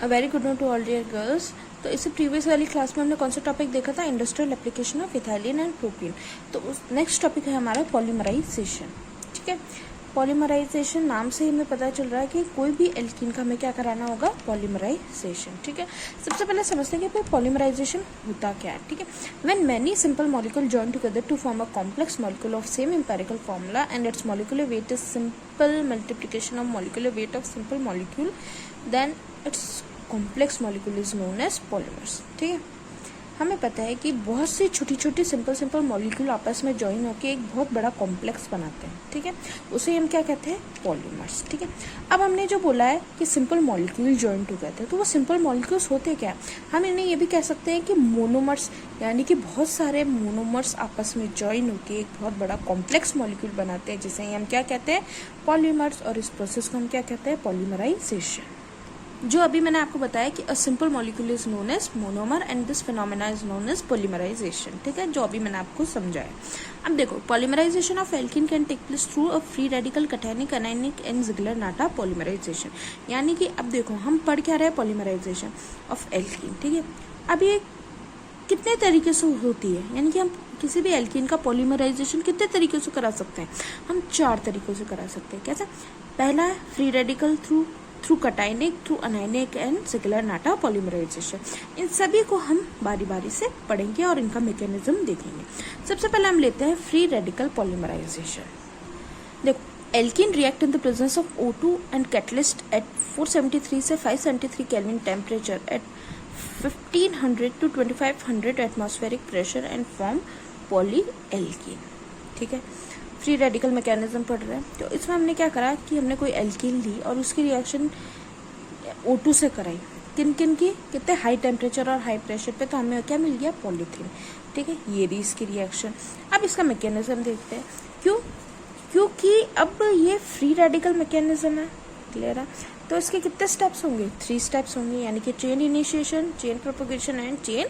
Very good morning to all dear girls. तो इससे previous वाली क्लास में हमने कौन सा टॉपिक देखा था? Industrial application of ethylene and propene. तो उस नेक्स्ट टॉपिक है हमारा पॉलीमराइजेशन। ठीक है, पॉलीमराइजेशन नाम से हमें पता चल रहा है कि कोई भी एल्कीन का हमें क्या कराना होगा? पॉलीमराइजेशन। ठीक है, सबसे पहले समझते हैं कि पॉलीमराइजेशन होता क्या है। ठीक है, when many simple molecule join together to form a complex molecule of same empirical formula and its molecular weight is simple multiplication of molecular weight of simple molecule, then its complex molecule is known as polymers. ठीक है, हमें पता है कि बहुत सी छोटी छोटी simple molecule आपस में ज्वाइन होकर एक बहुत बड़ा कॉम्प्लेक्स बनाते हैं। ठीक है, उसे हम क्या कहते हैं? पॉलीमर्स। ठीक है, अब हमने जो बोला है कि सिंपल मॉलिक्यूल ज्वाइन टुगेदर, तो वो सिंपल मॉलिक्यूल्स होते क्या? हम इन्हें ये भी कह सकते हैं कि मोनोमर्स, यानी कि बहुत सारे मोनोमर्स आपस में ज्वाइन होकर एक बहुत बड़ा कॉम्प्लेक्स मॉलिक्यूल बनाते हैं, जिसे हम क्या कहते हैं? पॉलीमर्स। और इस प्रोसेस को हम क्या कहते हैं? पॉलीमराइजेशन। जो अभी मैंने आपको बताया कि a simple molecule is known as monomer and this phenomena is known as polymerization. ठीक है, जो अभी मैंने आपको समझाया। अब देखो, polymerization of alkene can take place through a free radical cationic anionic and Ziegler Natta polymerization. यानी कि अब देखो, हम पढ़ क्या रहे हैं? Polymerization of alkene. ठीक है, अब ये कितने तरीके से होती है, यानी कि हम किसी भी एल्कीन का पॉलीमराइजेशन कितने तरीके से करा सकते हैं? हम 4 तरीकों से करा सकते हैं। कैसे? पहला है free radical through cationic, through anionic and Ziegler Natta polymerization. इन सभी को हम बारी बारी से पढ़ेंगे और इनका मैकेनिज्म देखेंगे। सबसे पहले हम लेते हैं फ्री रेडिकल पॉलीमराइजेशन। देखो, alkene react in the presence of O2 and catalyst at 473 से 573 kelvin temperature at 1500 to 2500 atmospheric pressure and form poly alkene. ठीक है, फ्री रेडिकल मैकेनिज्म पढ़ रहे हैं। तो इसमें हमने क्या करा कि हमने कोई एल्कीन ली और उसकी रिएक्शन O2 से कराई। किन किन की? कितने हाई टेम्परेचर और हाई प्रेशर पे? तो हमें क्या मिल गया? पॉलीथीन। ठीक है, ये रही इसकी रिएक्शन। अब इसका मैकेनिज्म देखते हैं। क्योंकि अब ये फ्री रेडिकल मैकेनिज्म है। क्लियर है? तो इसके कितने स्टेप्स होंगे? 3 स्टेप्स होंगे, यानी कि chain initiation, chain propagation and chain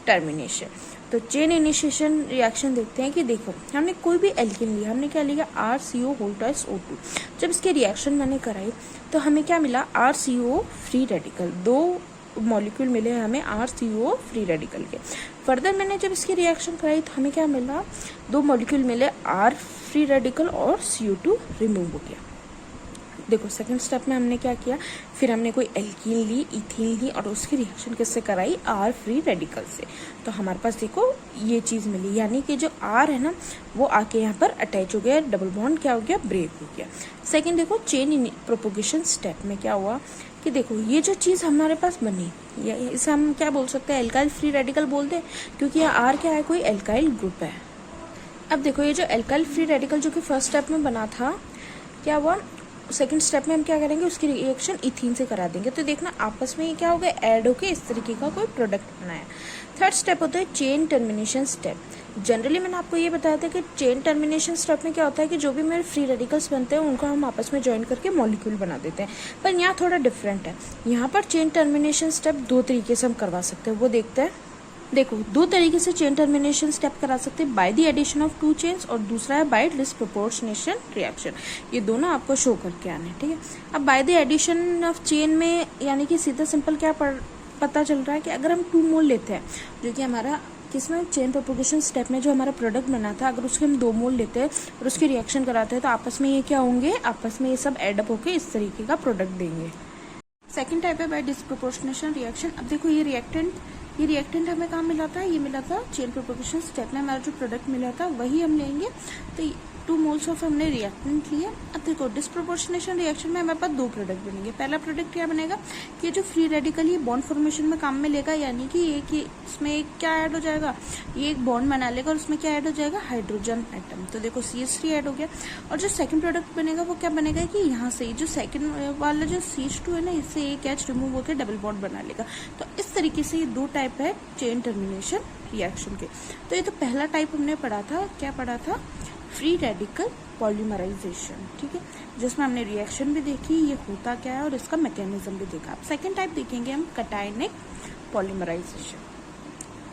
termination. तो चेन इनिशिएशन रिएक्शन देखते हैं कि देखो, हमने कोई भी एल्कीन लिया, हमने क्या लिया? RCO होल्टाइस O2। जब इसके रिएक्शन मैंने कराई तो हमें क्या मिला? RCO free radical. 2 मॉलिक्यूल मिले हमें RCO फ्री रेडिकल के। फर्दर मैंने जब इसकी रिएक्शन कराई तो हमें क्या मिला? 2 मॉलिक्यूल मिले R फ्री रेडिकल और CO2 रिमूव हो गया। देखो, सेकंड स्टेप में हमने क्या किया? फिर हमने कोई एल्कीन ली, इथीन ली और उसकी रिएक्शन किससे कराई? R फ्री रेडिकल से। तो हमारे पास देखो ये चीज़ मिली, यानी कि जो R है ना, वो आके यहाँ पर अटैच हो गया, डबल बॉन्ड क्या हो गया? ब्रेक हो गया। सेकंड देखो, चेन प्रोपोगेशन स्टेप में क्या हुआ कि देखो, ये जो चीज़ हमारे पास बनी, इसे हम क्या बोल सकते हैं? एल्काइल फ्री रेडिकल बोलते हैं, क्योंकि यह R क्या है? कोई एल्काइल ग्रुप है। अब देखो, ये जो एल्काइल फ्री रेडिकल जो कि फर्स्ट स्टेप में बना था, क्या हुआ? सेकंड स्टेप में हम क्या करेंगे? उसकी रिएक्शन इथीन से करा देंगे। तो देखना आपस में ये क्या हो गया? ऐड होके इस तरीके का कोई प्रोडक्ट बनाया। थर्ड स्टेप होता है चेन टर्मिनेशन स्टेप। जनरली मैंने आपको ये बताया था कि चेन टर्मिनेशन स्टेप में क्या होता है कि जो भी मेरे फ्री रेडिकल्स बनते हैं उनको हम आपस में ज्वाइन करके मॉलिक्यूल बना देते हैं, पर यहाँ थोड़ा डिफरेंट है। यहाँ पर चेन टर्मिनेशन स्टेप 2 तरीके से हम करवा सकते हैं, वो देखते हैं। देखो, 2 तरीके से चेन टर्मिनेशन स्टेप करा सकते हैं, by the addition of 2 chains, और दूसरा है बाय डिस्प्रोपोर्शनेशन रिएक्शन। ये दोनों आपको शो करके आने। ठीक है, अब by the addition of chain में यानी कि सीधा सिंपल क्या पता चल रहा है कि अगर हम 2 मोल लेते हैं, जो कि हमारा किसमें? चेन प्रोपोगेशन स्टेप में जो हमारा प्रोडक्ट बना था, अगर उसके हम 2 मोल लेते हैं और उसकी रिएक्शन कराते हैं तो आपस में ये क्या होंगे? आपस में ये सब एडअप होकर इस तरीके का प्रोडक्ट देंगे। सेकेंड टाइप है बाय डिस्प्रोपोर्शनेशन रिएक्शन। अब देखो, ये रिएक्टेंट हमें कहाँ मिला था? ये मिला था चेन प्रोपोगेशन स्टेप में। हमारा जो प्रोडक्ट मिला था वही हम लेंगे। तो 2 मोल्स ऑफ हमने रिएक्टेंट लिए। अब देखो, डिस्प्रोपोर्शनेशन रिएक्शन में हमारे पास 2 प्रोडक्ट बनेंगे। पहला प्रोडक्ट क्या बनेगा कि जो फ्री रेडिकल ये बॉन्ड फॉर्मेशन में काम में लेगा, यानी कि इसमें एक क्या ऐड हो जाएगा? ये एक बॉन्ड बना लेगा और उसमें क्या ऐड हो जाएगा? Hydrogen atom. तो देखो, CH3 ऐड हो गया। और जो सेकंड प्रोडक्ट बनेगा वो क्या बनेगा कि यहाँ से जो सेकंड वाला जो CH2 है ना, इससे एक H रिमूव होकर डबल बॉन्ड बना लेगा। तो इस तरीके से ये 2 टाइप है चेन टर्मिनेशन रिएक्शन के। तो ये तो पहला टाइप हमने पढ़ा था। क्या पढ़ा था? Free radical polymerization. ठीक है, जिसमें हमने रिएक्शन भी देखी, ये होता क्या है, और इसका मैकेनिज्म भी देखा। अब सेकेंड टाइप देखेंगे हम, कैटायनिक पॉलीमराइजेशन।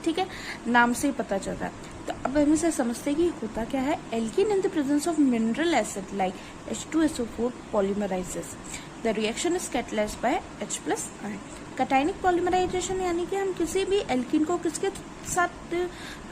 ठीक है, नाम से ही पता चल रहा है। तो अब हम इसे समझते हैं कि होता क्या है। Alkene in the presence of mineral acid like H2SO4 polymerizes. The reaction is catalysed by H plus ion. Cationic polymerization यानी कि हम किसी भी एल्कीन को किसके साथ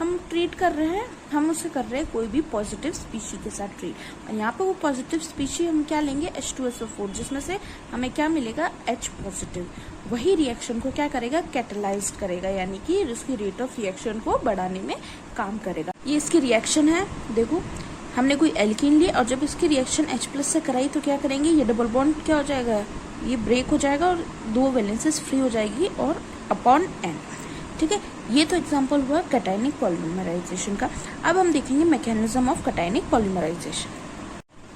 हम ट्रीट कर रहे हैं, हम उसे कर रहे हैं कोई भी पॉजिटिव स्पीशी के साथ ट्रीट, और यहाँ पे वो पॉजिटिव स्पीशी हम क्या लेंगे H2SO4, जिसमें से हमें क्या मिलेगा H पॉजिटिव। वही रिएक्शन को क्या करेगा, कैटलाइज करेगा, यानी कि उसकी रेट ऑफ रिएक्शन को बढ़ाने में काम करेगा। ये इसकी रिएक्शन है। देखो हमने कोई एल्कीन ली और जब इसकी रिएक्शन H प्लस से कराई तो क्या करेंगे, ये डबल बॉन्ड क्या हो जाएगा, ये ब्रेक हो जाएगा और 2 वैलेंसेस फ्री हो जाएगी और अपॉन N। ठीक है, ये तो एग्जांपल हुआ कैटायनिक पॉलीमराइजेशन का। अब हम देखेंगे mechanism of cationic polymerization.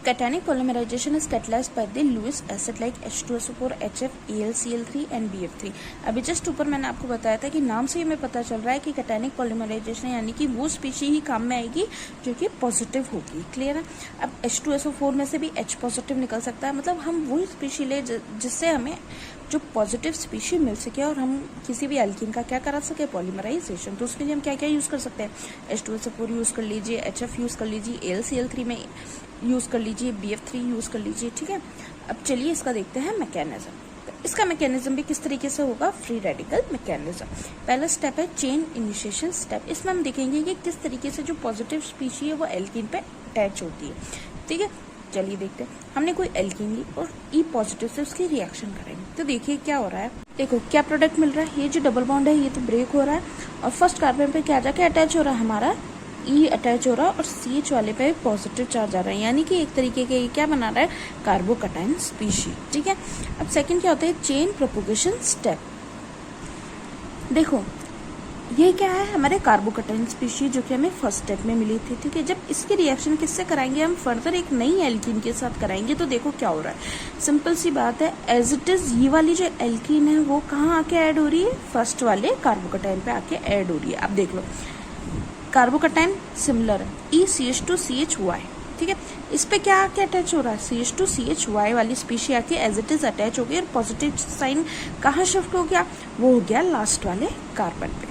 Cationic polymerization is catalyzed by the Lewis acid like H2SO4, HF, AlCl3 and BF3। अभी जस्ट ऊपर मैंने आपको बताया था कि नाम से ही हमें पता चल रहा है कि कैटायनिक पॉलीमराइजेशन यानी कि वो स्पीशी ही काम में आएगी जो कि पॉजिटिव होगी। क्लियर है। अब H2SO4 में से भी H पॉजिटिव निकल सकता है, मतलब हम वही स्पीशी ले जिससे हमें जो पॉजिटिव स्पीशी मिल सके और हम किसी भी एल्कीन का क्या करा सके, पॉलीमराइजेशन। तो उसके लिए हम क्या क्या यूज कर सकते हैं, H2SO4 यूज कर लीजिए, HF यूज कर लीजिए, AlCl3 में यूज कर लीजिए, BF3 यूज कर लीजिए। ठीक है, अब चलिए इसका देखते हैं मैकेनिज्म। तो इसका मैकेनिज्म भी किस तरीके से होगा, फ्री रेडिकल मैकेनिज्म। पहला स्टेप है चेन इनिशिएशन स्टेप। इसमें हम देखेंगे कि किस तरीके से जो पॉजिटिव स्पीशी है वो एल्कीन पे अटैच होती है। ठीक है, चलिए देखते हैं। हमने कोई एल्कीन ली और E पॉजिटिव से उसकी रिएक्शन करेंगे तो देखिए क्या हो रहा है। देखो क्या प्रोडक्ट मिल रहा है, ये जो डबल बॉन्ड है ये तो ब्रेक हो रहा है और फर्स्ट कार्बन पे क्या जाके अटैच हो रहा है, हमारा E अटैच हो रहा है और CH वाले पे पॉजिटिव चार्ज आ रहा है, यानी कि एक तरीके के ये क्या बना रहा है, कार्बोकैटायन स्पीशी। ठीक है, अब सेकंड क्या होता है, चेन प्रोपोगेशन स्टेप। देखो ये क्या है, हमारे कार्बोकैटायन स्पीशी जो कि हमें फर्स्ट स्टेप में मिली थी। ठीक है, जब इसकी रिएक्शन किससे कराएंगे, हम फर्दर एक नई एल्कीन के साथ कराएंगे तो देखो क्या हो रहा है। सिंपल सी बात है, एज इट इज ये वाली जो एल्कीन है वो कहाँ आके ऐड हो रही है, फर्स्ट वाले कार्बोकैटायन पे आके ऐड हो रही है। अब देख लो कार्बोकैटायन सिमिलर है, ECH2CHY। ठीक है, इस पे क्या आके अटैच हो रहा है, CH2CHY वाली स्पीशी आके एज इट इज अटैच हो गई और पॉजिटिव साइन कहाँ शिफ्ट हो गया, वो हो गया लास्ट वाले कार्बन पे।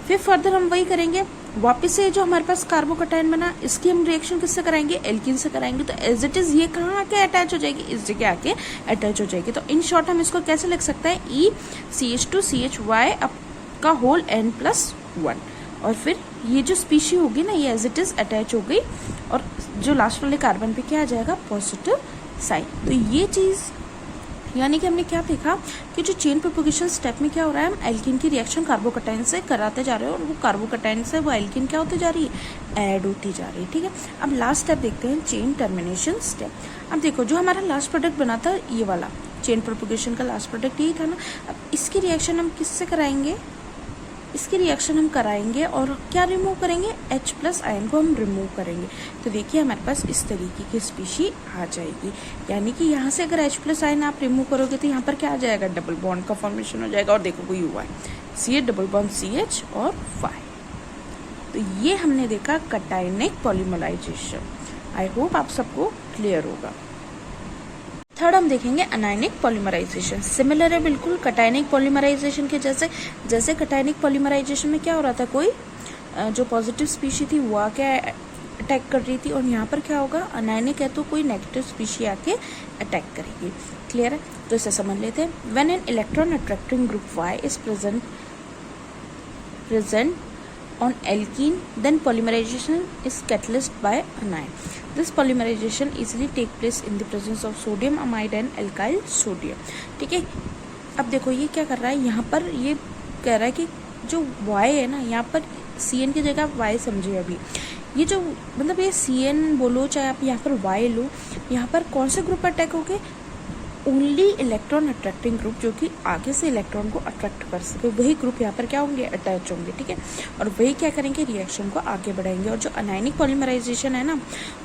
फिर फर्दर हम वही करेंगे, वापस से जो हमारे पास कार्बोकैटायन बना इसकी हम रिएक्शन किससे कराएंगे, एल्कीन से कराएंगे। तो एज इट इज ये कहाँ आके अटैच हो जाएगी, इस जगह आके अटैच हो जाएगी। तो इन शॉर्ट हम इसको कैसे लिख सकते हैं, ECH2CHY का होल N+1। और फिर ये जो स्पीशी होगी ना ये एज इट इज अटैच हो गई और जो लास्ट वाले कार्बन पे क्या आ जाएगा, पॉजिटिव साइन। तो ये चीज यानी कि हमने क्या देखा कि जो चेन प्रोपोगेशन स्टेप में क्या हो रहा है, हम एल्कीन की रिएक्शन कार्बोकैटायन से कराते जा रहे हैं और वो कार्बोकैटायन से वो एल्कीन क्या होती जा रही है, ऐड होती जा रही है। ठीक है, अब लास्ट स्टेप देखते हैं, चेन टर्मिनेशन स्टेप। अब देखो जो हमारा लास्ट प्रोडक्ट बना था ये वाला चेन प्रोपोगेशन का लास्ट प्रोडक्ट यही था ना। अब इसकी रिएक्शन हम किससे कराएंगे, इसकी रिएक्शन हम कराएंगे और क्या रिमूव करेंगे, H प्लस आयन को हम रिमूव करेंगे। तो देखिए हमारे पास इस तरीके की स्पीशी आ जाएगी, यानी कि यहाँ से अगर H प्लस आयन आप रिमूव करोगे तो यहाँ पर क्या आ जाएगा, डबल बॉन्ड का फॉर्मेशन हो जाएगा। और देखो कोई हुआ है CH डबल बॉन्ड CH और Y। तो ये हमने देखा कैटायनिक पॉलीमराइजेशन। आई होप आप सबको क्लियर होगा। थर्ड हम देखेंगे अनायनिक पॉलीमराइजेशन। सिमिलर है बिल्कुल कैटायनिक पॉलीमराइजेशन के जैसे। जैसे कैटायनिक पॉलीमराइजेशन में क्या हो रहा था, कोई जो पॉजिटिव स्पीशी थी वो आके अटैक कर रही थी और यहाँ पर क्या होगा, अनायनिक है तो कोई नेगेटिव स्पीशी आके अटैक करेगी। क्लियर है, तो इसे समझ लेते हैं। When an electron attracting group Y is present on alkene, then polymerization is catalyzed by anion. This polymerization easily take place in the presence of sodium amide and alkyl sodium. ठीक है, अब देखो ये क्या कर रहा है, यहाँ पर ये कह रहा है कि जो Y है ना, यहाँ पर CN की जगह आप Y समझिए। अभी ये जो मतलब ये CN बोलो चाहे आप यहाँ पर Y लो, यहाँ पर कौन से ग्रुप अटैक हो गए, ओनली इलेक्ट्रॉन अट्रैक्टिंग ग्रुप जो कि आगे से इलेक्ट्रॉन को अट्रैक्ट कर सके, वही ग्रुप यहाँ पर क्या होंगे, अटैच होंगे। ठीक है, और वही क्या करेंगे, रिएक्शन को आगे बढ़ाएंगे। और जो अनायनिक पॉलीमराइजेशन है ना,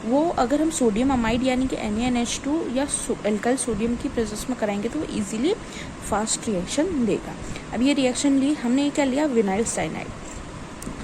वो अगर हम सोडियम अमाइड यानी कि NaNH2 या एल्काइल सोडियम की प्रेजेंस में कराएंगे तो वो इजीली फास्ट रिएक्शन देगा। अब ये रिएक्शन ली हमने, क्या लिया, विनाइल साइनाइड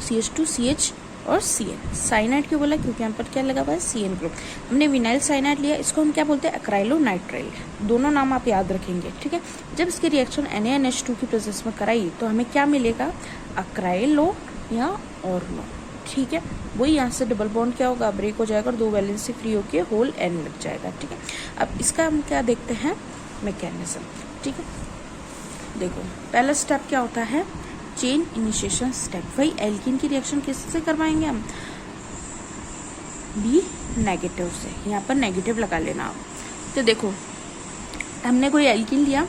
CH2CH और CN। साइनाइड क्यों बोला, क्योंकि यहाँ पर क्या लगा हुआ है, CN ग्रुप। हमने विनाइल साइनाइड लिया, इसको हम क्या बोलते हैं, अक्राइलोनाइट्राइल। दोनों नाम आप याद रखेंगे। ठीक है, जब इसकी रिएक्शन NaNH2 की प्रेजेंस में कराई तो हमें क्या मिलेगा, अक्राइलो या ऑर्नो। ठीक है, वही यहाँ से डबल बॉन्ड क्या होगा, ब्रेक हो जाएगा और 2 वैलेंसी फ्री होके होल N लग जाएगा। ठीक है, अब इसका हम क्या देखते हैं, मैकेनिज्म। ठीक है, देखो पहला स्टेप क्या होता है, चेन इनिशिएशन स्टेप। वही एल्कीन की रिएक्शन किससे करवाएंगे हम, बी नेगेटिव से। यहाँ पर नेगेटिव लगा लेना आप। तो देखो हमने कोई एल्कीन लिया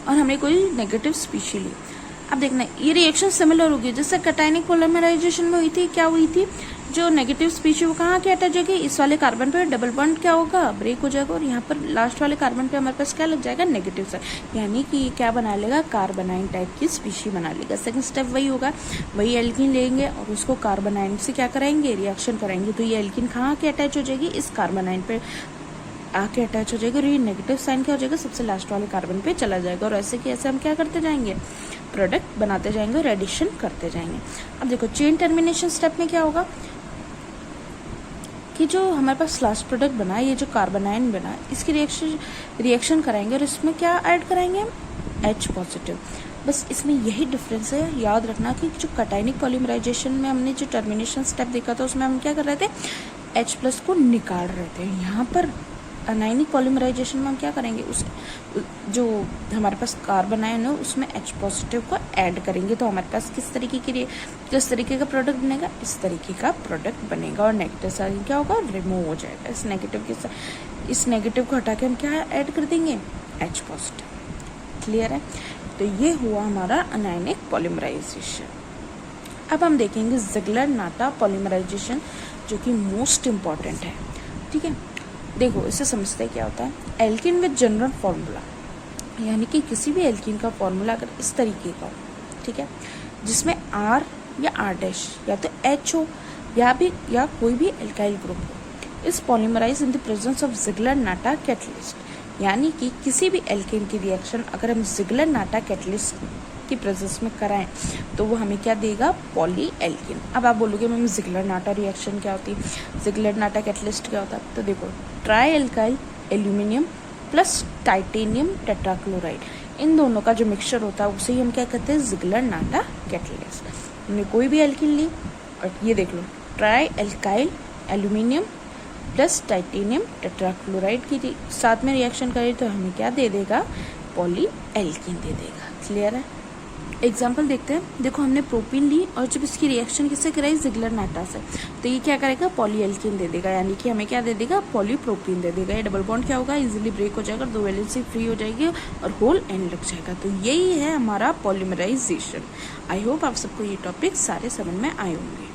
और हमने कोई नेगेटिव स्पीशी ली। अब देखना ये रिएक्शन सिमिलर होगी जैसे कैटायनिक पॉलीमराइजेशन में हुई थी। क्या हुई थी, जो नेगेटिव स्पीशी वो कहाँ के अटैच होगी, इस वाले कार्बन पे डबल बॉन्ड क्या होगा, ब्रेक हो जाएगा और यहाँ पर लास्ट वाले कार्बन पे हमारे पास क्या लग जाएगा, नेगेटिव साइड। यानी कि क्या बना लेगा, कार्बोनाइन टाइप की स्पीशी बना लेगा। सेकंड स्टेप वही होगा, वही एल्कीन लेंगे और उसको कार्बोनाइन से क्या कराएंगे, रिएक्शन कराएंगे। तो ये एल्कीन कहाँ के अटैच हो जाएगी, इस कार्बोनाइन पे आके अटैच हो जाएगा और ये नेगेटिव साइन क्या हो जाएगा, सबसे लास्ट वाले कार्बन पे चला जाएगा। और ऐसे कि ऐसे हम क्या करते जाएंगे, प्रोडक्ट बनाते जाएंगे और एडिशन करते जाएंगे। अब देखो चेन टर्मिनेशन स्टेप में क्या होगा कि जो हमारे पास लास्ट प्रोडक्ट बना, ये जो कार्बोनाइन बना, इसकी रिएक्शन कराएंगे और इसमें क्या ऐड कराएंगे हम, H पॉजिटिव। बस इसमें यही डिफरेंस है। याद रखना कि जो कैटायनिक पॉलीमराइजेशन में हमने जो टर्मिनेशन स्टेप देखा था उसमें हम क्या कर रहे थे, H प्लस को निकाल रहे थे। यहाँ पर अनायनिक पॉलीमराइजेशन में हम क्या करेंगे, उस जो हमारे पास कार्बोनाइन है उसमें H पॉजिटिव को ऐड करेंगे। तो हमारे पास किस तरीके का प्रोडक्ट बनेगा, इस तरीके का प्रोडक्ट बनेगा और नेगेटिव साइन क्या होगा, रिमूव हो जाएगा। इस नेगेटिव को हटा के हम क्या ऐड कर देंगे, H पॉजिटिव। क्लियर है, तो ये हुआ हमारा अनायनिक पॉलीमराइजेशन। अब हम देखेंगे ज़िगलर-नाटा पॉलीमराइजेशन जो कि मोस्ट इम्पॉर्टेंट है। ठीक है, देखो इससे समझते हैं क्या होता है, एल्कीन विद जनरल फार्मूला, यानी कि किसी भी एल्कीन का फार्मूला अगर इस तरीके का हो, ठीक है, जिसमें R या R' या तो H हो या कोई भी एल्काइल ग्रुप हो, इस polymerize in the presence of Ziegler Natta catalyst. यानी कि किसी भी एल्कीन की रिएक्शन अगर हम ज़िगलर-नाटा कैटलिस्ट की प्रेजेंस में कराएं तो वो हमें क्या देगा, पॉली एल्कीन। अब आप बोलोगे मैम ज़िगलर-नाटा रिएक्शन क्या होती है, ज़िगलर-नाटा कैटलिस्ट क्या होता है, तो देखो tri alkyl aluminium plus titanium tetrachloride, इन दोनों का जो मिक्सचर होता है उसे ही हम क्या कहते हैं, ज़िगलर-नाटा कैटलिस्ट। हमने कोई भी एल्कीन ली और ये देख लो tri alkyl aluminium plus titanium tetrachloride की साथ में रिएक्शन करें तो हमें क्या दे देगा, पॉली एल्कीन दे देगा। क्लियर है, एग्जाम्पल देखते हैं। देखो हमने प्रोपीन ली और जब इसकी रिएक्शन किससे कराई, ज़िगलर-नाटा से, तो ये क्या करेगा, पॉली एल्कीन दे देगा। यानी कि हमें क्या दे देगा, पॉलीप्रोपीन दे देगा। ये डबल बॉन्ड क्या होगा, इजीली ब्रेक हो जाएगा, 2 वैलेंसी फ्री हो जाएगी और होल एंड लग जाएगा। तो यही है हमारा पॉलीमराइजेशन। आई होप आप सबको ये टॉपिक सारे समझ में आए होंगे।